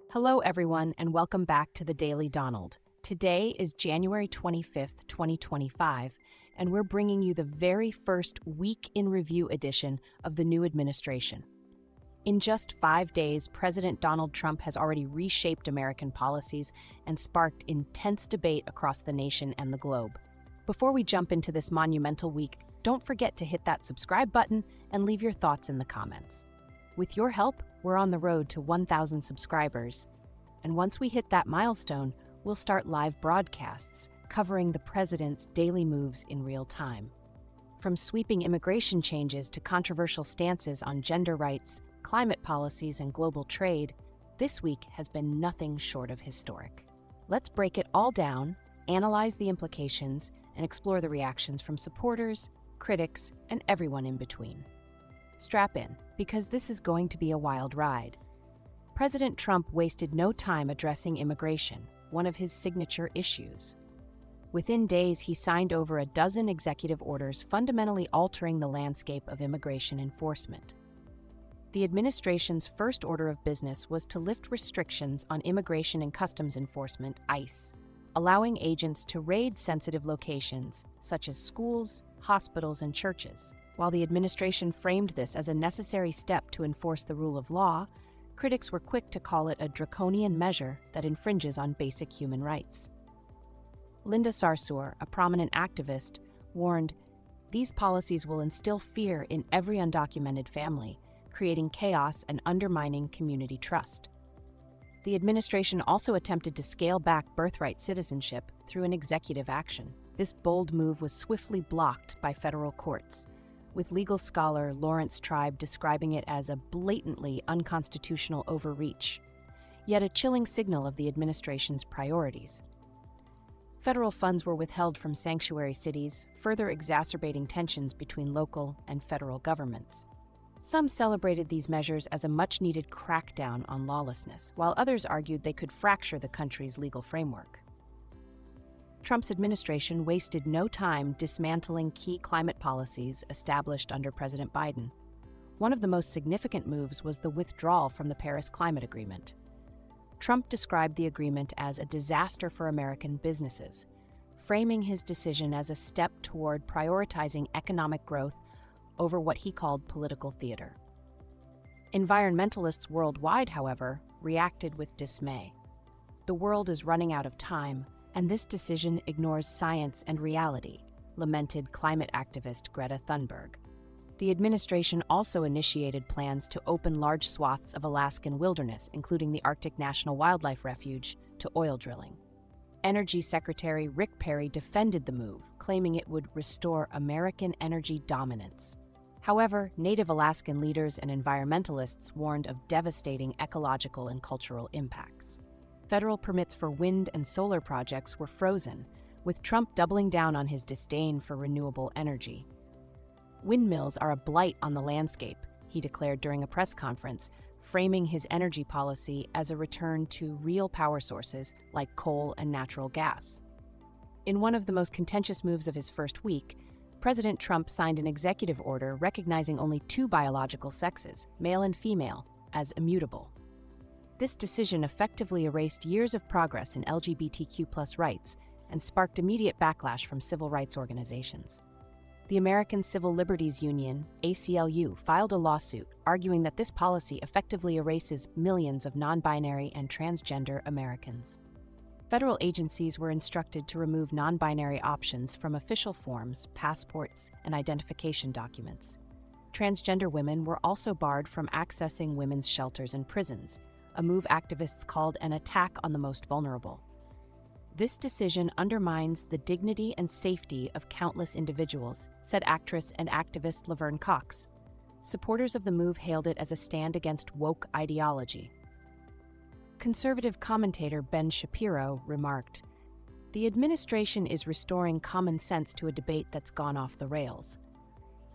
Hello, everyone, and welcome back to the Daily Donald. Today is January 25th, 2025, and we're bringing you the very first Week in Review edition of the new administration. In just 5 days, President Donald Trump has already reshaped American policies and sparked intense debate across the nation and the globe. Before we jump into this monumental week, don't forget to hit that subscribe button and leave your thoughts in the comments. With your help, we're on the road to 1,000 subscribers. And once we hit that milestone, we'll start live broadcasts covering the president's daily moves in real time. From sweeping immigration changes to controversial stances on gender rights, climate policies, and global trade, this week has been nothing short of historic. Let's break it all down, analyze the implications, and explore the reactions from supporters, critics, and everyone in between. Strap in, because this is going to be a wild ride. President Trump wasted no time addressing immigration, one of his signature issues. Within days, he signed over a dozen executive orders fundamentally altering the landscape of immigration enforcement. The administration's first order of business was to lift restrictions on Immigration and Customs Enforcement, ICE, allowing agents to raid sensitive locations such as schools, hospitals, and churches. While the administration framed this as a necessary step to enforce the rule of law, critics were quick to call it a draconian measure that infringes on basic human rights. Linda Sarsour, a prominent activist, warned, "These policies will instill fear in every undocumented family, creating chaos and undermining community trust." The administration also attempted to scale back birthright citizenship through an executive action. This bold move was swiftly blocked by federal courts, with legal scholar Lawrence Tribe describing it as a blatantly unconstitutional overreach, yet a chilling signal of the administration's priorities. Federal funds were withheld from sanctuary cities, further exacerbating tensions between local and federal governments. Some celebrated these measures as a much-needed crackdown on lawlessness, while others argued they could fracture the country's legal framework. Trump's administration wasted no time dismantling key climate policies established under President Biden. One of the most significant moves was the withdrawal from the Paris Climate Agreement. Trump described the agreement as a disaster for American businesses, framing his decision as a step toward prioritizing economic growth over what he called political theater. Environmentalists worldwide, however, reacted with dismay. The world is running out of time, and this decision ignores science and reality, lamented climate activist Greta Thunberg. The administration also initiated plans to open large swaths of Alaskan wilderness, including the Arctic National Wildlife Refuge, to oil drilling. Energy Secretary Rick Perry defended the move, claiming it would restore American energy dominance. However, Native Alaskan leaders and environmentalists warned of devastating ecological and cultural impacts. Federal permits for wind and solar projects were frozen, with Trump doubling down on his disdain for renewable energy. "Windmills are a blight on the landscape," he declared during a press conference, framing his energy policy as a return to real power sources like coal and natural gas. In one of the most contentious moves of his first week, President Trump signed an executive order recognizing only two biological sexes, male and female, as immutable. This decision effectively erased years of progress in LGBTQ+ rights and sparked immediate backlash from civil rights organizations. The American Civil Liberties Union, ACLU, filed a lawsuit arguing that this policy effectively erases millions of non-binary and transgender Americans. Federal agencies were instructed to remove non-binary options from official forms, passports, and identification documents. Transgender women were also barred from accessing women's shelters and prisons, a move activists called an attack on the most vulnerable. This decision undermines the dignity and safety of countless individuals, said actress and activist Laverne Cox. Supporters of the move hailed it as a stand against woke ideology. Conservative commentator Ben Shapiro remarked, "The administration is restoring common sense to a debate that's gone off the rails."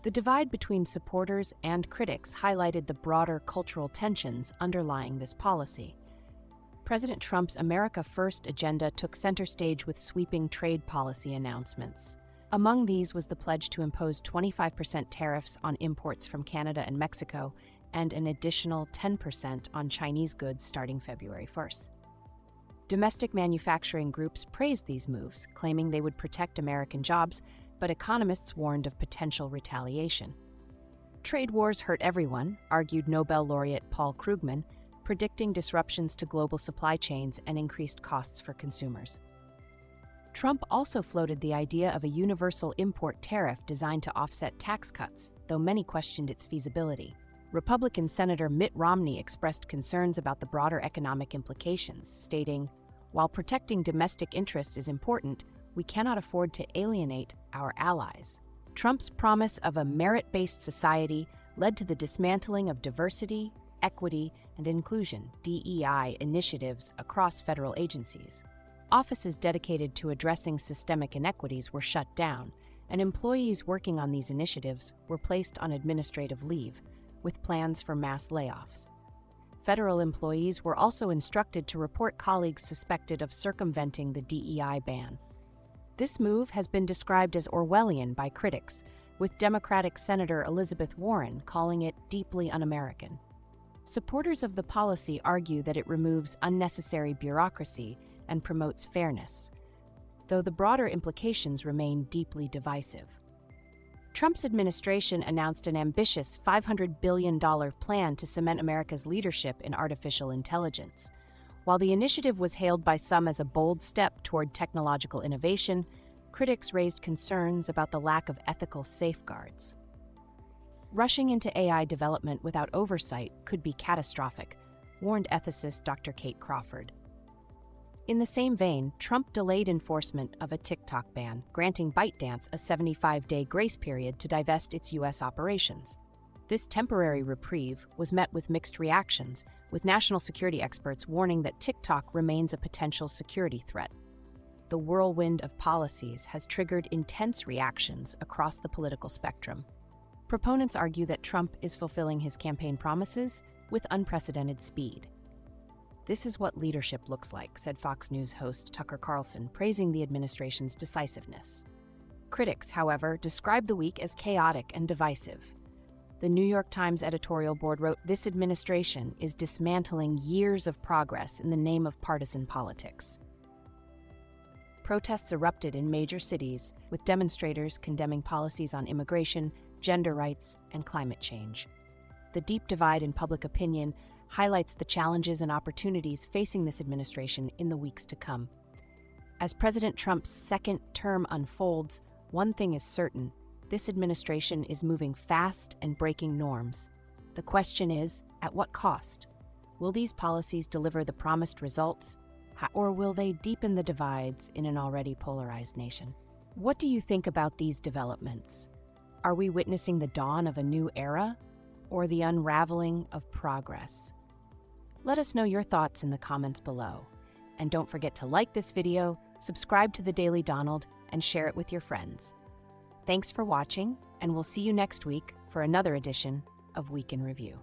The divide between supporters and critics highlighted the broader cultural tensions underlying this policy. President Trump's America First agenda took center stage with sweeping trade policy announcements. Among these was the pledge to impose 25% tariffs on imports from Canada and Mexico and an additional 10% on Chinese goods starting February 1st. Domestic manufacturing groups praised these moves, claiming they would protect American jobs, but economists warned of potential retaliation. Trade wars hurt everyone, argued Nobel laureate Paul Krugman, predicting disruptions to global supply chains and increased costs for consumers. Trump also floated the idea of a universal import tariff designed to offset tax cuts, though many questioned its feasibility. Republican Senator Mitt Romney expressed concerns about the broader economic implications, stating, "While protecting domestic interests is important, we cannot afford to alienate our allies." Trump's promise of a merit-based society led to the dismantling of diversity, equity, and inclusion (DEI) initiatives across federal agencies. Offices dedicated to addressing systemic inequities were shut down, and employees working on these initiatives were placed on administrative leave, with plans for mass layoffs. Federal employees were also instructed to report colleagues suspected of circumventing the DEI ban. This move has been described as Orwellian by critics, with Democratic Senator Elizabeth Warren calling it deeply un-American. Supporters of the policy argue that it removes unnecessary bureaucracy and promotes fairness, though the broader implications remain deeply divisive. Trump's administration announced an ambitious $500 billion plan to cement America's leadership in artificial intelligence. While the initiative was hailed by some as a bold step toward technological innovation, critics raised concerns about the lack of ethical safeguards. Rushing into AI development without oversight could be catastrophic, warned ethicist Dr. Kate Crawford. In the same vein, Trump delayed enforcement of a TikTok ban, granting ByteDance a 75-day grace period to divest its U.S. operations. This temporary reprieve was met with mixed reactions, with national security experts warning that TikTok remains a potential security threat. The whirlwind of policies has triggered intense reactions across the political spectrum. Proponents argue that Trump is fulfilling his campaign promises with unprecedented speed. "This is what leadership looks like," said Fox News host Tucker Carlson, praising the administration's decisiveness. Critics, however, described the week as chaotic and divisive. The New York Times editorial board wrote, "This administration is dismantling years of progress in the name of partisan politics." Protests erupted in major cities, with demonstrators condemning policies on immigration, gender rights, and climate change. The deep divide in public opinion highlights the challenges and opportunities facing this administration in the weeks to come. As President Trump's second term unfolds, one thing is certain: this administration is moving fast and breaking norms. The question is, at what cost? Will these policies deliver the promised results, or will they deepen the divides in an already polarized nation? What do you think about these developments? Are we witnessing the dawn of a new era, or the unraveling of progress? Let us know your thoughts in the comments below. And don't forget to like this video, subscribe to the Daily Donald, and share it with your friends. Thanks for watching, and we'll see you next week for another edition of Week in Review.